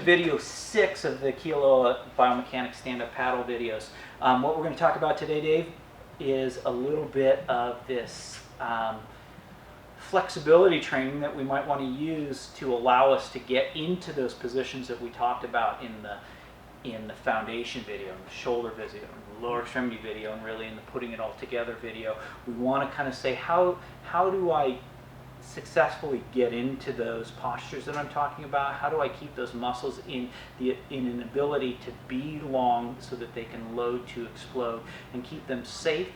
video 6 of the KIALOA Biomechanics stand-up paddle videos. What we're going to talk about today, Dave, is a little bit of this flexibility training that we might want to use to allow us to get into those positions that we talked about in the foundation video, in the shoulder video, in the lower extremity video, and really in the putting it all together video. We want to kind of say, how do I successfully get into those postures that I'm talking about? How do I keep those muscles in an ability to be long so that they can load to explode, and keep them safe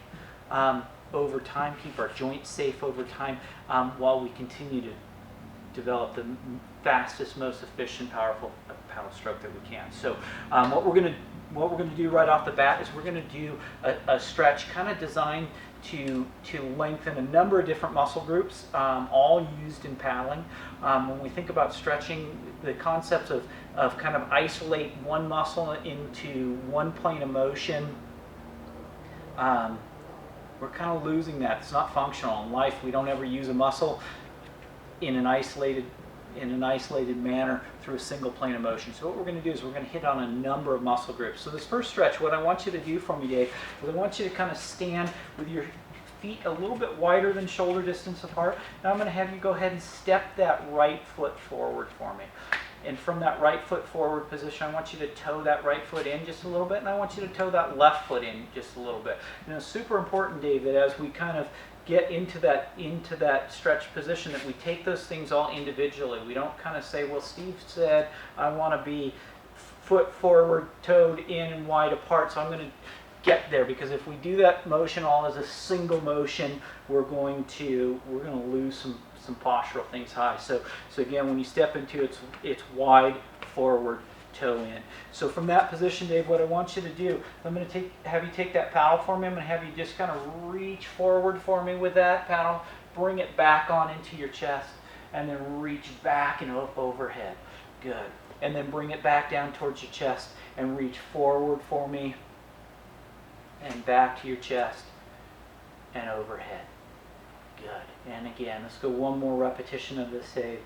over time, keep our joints safe over time, while we continue to develop the fastest, most efficient, powerful paddle stroke that we can. So what we're going to do right off the bat is we're going to do a stretch kind of designed to lengthen a number of different muscle groups, all used in paddling. When we think about stretching, the concepts of kind of isolate one muscle into one plane of motion, we're kind of losing that. It's not functional. In life, we don't ever use a muscle in an isolated manner through a single plane of motion. So what we're going to do is we're going to hit on a number of muscle groups. So this first stretch, what I want you to do for me, Dave, is I want you to kind of stand with your feet a little bit wider than shoulder distance apart. Now I'm going to have you go ahead and step that right foot forward for me. And from that right foot forward position, I want you to toe that right foot in just a little bit, and I want you to toe that left foot in just a little bit. And it's super important, Dave, that as we kind of get into that stretch position, that we take those things all individually. We don't kind of say, well, Steve said I want to be foot forward, toed in and wide apart, so I'm going to get there. Because if we do that motion all as a single motion, we're going to lose some postural things high. So again, when you step into it, it's wide, forward, toe in. So from that position, Dave, what I want you to do, I'm going to have you take that paddle for me. I'm going to have you just kind of reach forward for me with that paddle, bring it back on into your chest, and then reach back and up overhead. Good. And then bring it back down towards your chest and reach forward for me and back to your chest and overhead. Good. And again, let's go one more repetition of this, Dave.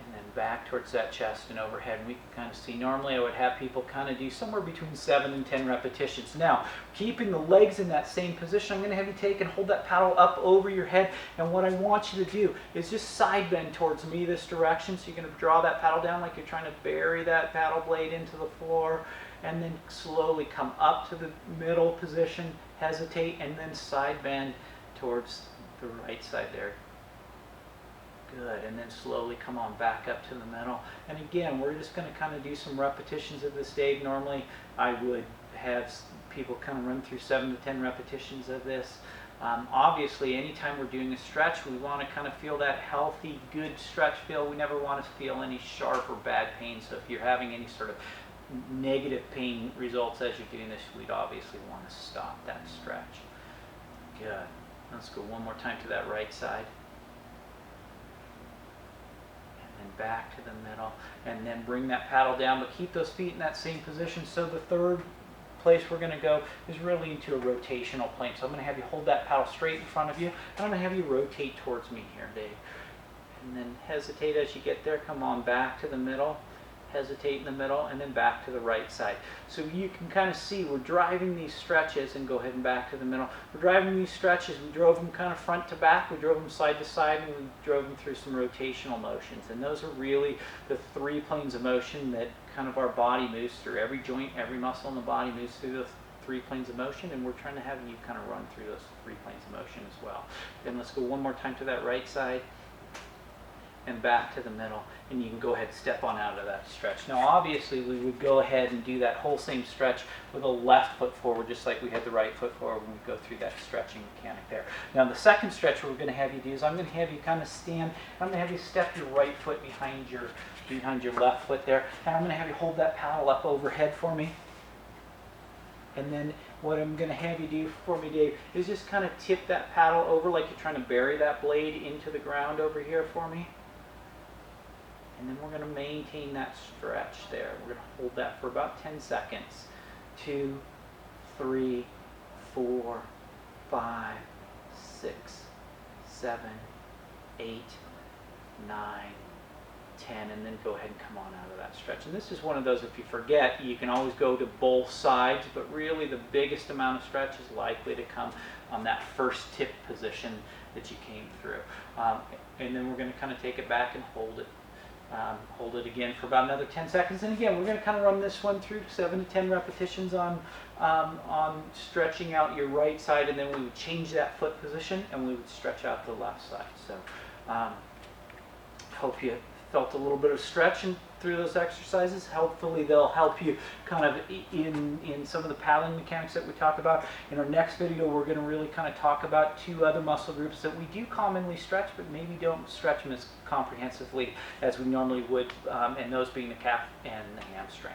And then back towards that chest and overhead. And we can kind of see, normally I would have people kind of do somewhere between 7 and 10 repetitions. Now, keeping the legs in that same position, I'm going to have you take and hold that paddle up over your head. And what I want you to do is just side bend towards me this direction. So you're going to draw that paddle down like you're trying to bury that paddle blade into the floor. And then slowly come up to the middle position, hesitate, and then side bend towards the right side there. Good. And then slowly come on back up to the middle. And again, we're just going to kind of do some repetitions of this, Dave. Normally, I would have people kind of run through 7 to 10 repetitions of this. Obviously, anytime we're doing a stretch, we want to kind of feel that healthy, good stretch feel. We never want to feel any sharp or bad pain. So if you're having any sort of negative pain results as you're doing this, we'd obviously want to stop that stretch. Good. Let's go one more time to that right side. And then back to the middle. And then bring that paddle down, but keep those feet in that same position. So the third place we're going to go is really into a rotational plane. So I'm going to have you hold that paddle straight in front of you, and I'm going to have you rotate towards me here, Dave. And then hesitate as you get there. Come on back to the middle. Hesitate in the middle, and then back to the right side. So you can kind of see we're driving these stretches, and go ahead and back to the middle. We're driving these stretches. We drove them kind of front to back. We drove them side to side, and we drove them through some rotational motions. And those are really the 3 planes of motion that kind of our body moves through. Every joint, every muscle in the body moves through those 3 planes of motion, and we're trying to have you kind of run through those 3 planes of motion as well. Then let's go one more time to that right side and back to the middle, and you can go ahead and step on out of that stretch. Now obviously we would go ahead and do that whole same stretch with a left foot forward, just like we had the right foot forward when we go through that stretching mechanic there. Now the second stretch we're going to have you do is I'm going to have you kind of stand, I'm going to have you step your right foot behind your left foot there, and I'm going to have you hold that paddle up overhead for me. And then what I'm going to have you do for me, Dave, is just kind of tip that paddle over like you're trying to bury that blade into the ground over here for me. And then we're going to maintain that stretch there. We're going to hold that for about 10 seconds. 2, 3, 4, 5, 6, 7, 8, 9, 10, and then go ahead and come on out of that stretch. And this is one of those, if you forget, you can always go to both sides, but really the biggest amount of stretch is likely to come on that first tip position that you came through. And then we're going to kind of take it back and hold it. Hold it again for about another 10 seconds. And again, we're going to kind of run this one through 7 to 10 repetitions on stretching out your right side, and then we would change that foot position and we would stretch out the left side. So hope you felt a little bit of stretching through those exercises. Hopefully they'll help you kind of in some of the paddling mechanics that we talk about. In our next video, we're going to really kind of talk about 2 other muscle groups that we do commonly stretch, but maybe don't stretch them as comprehensively as we normally would, and those being the calf and the hamstring.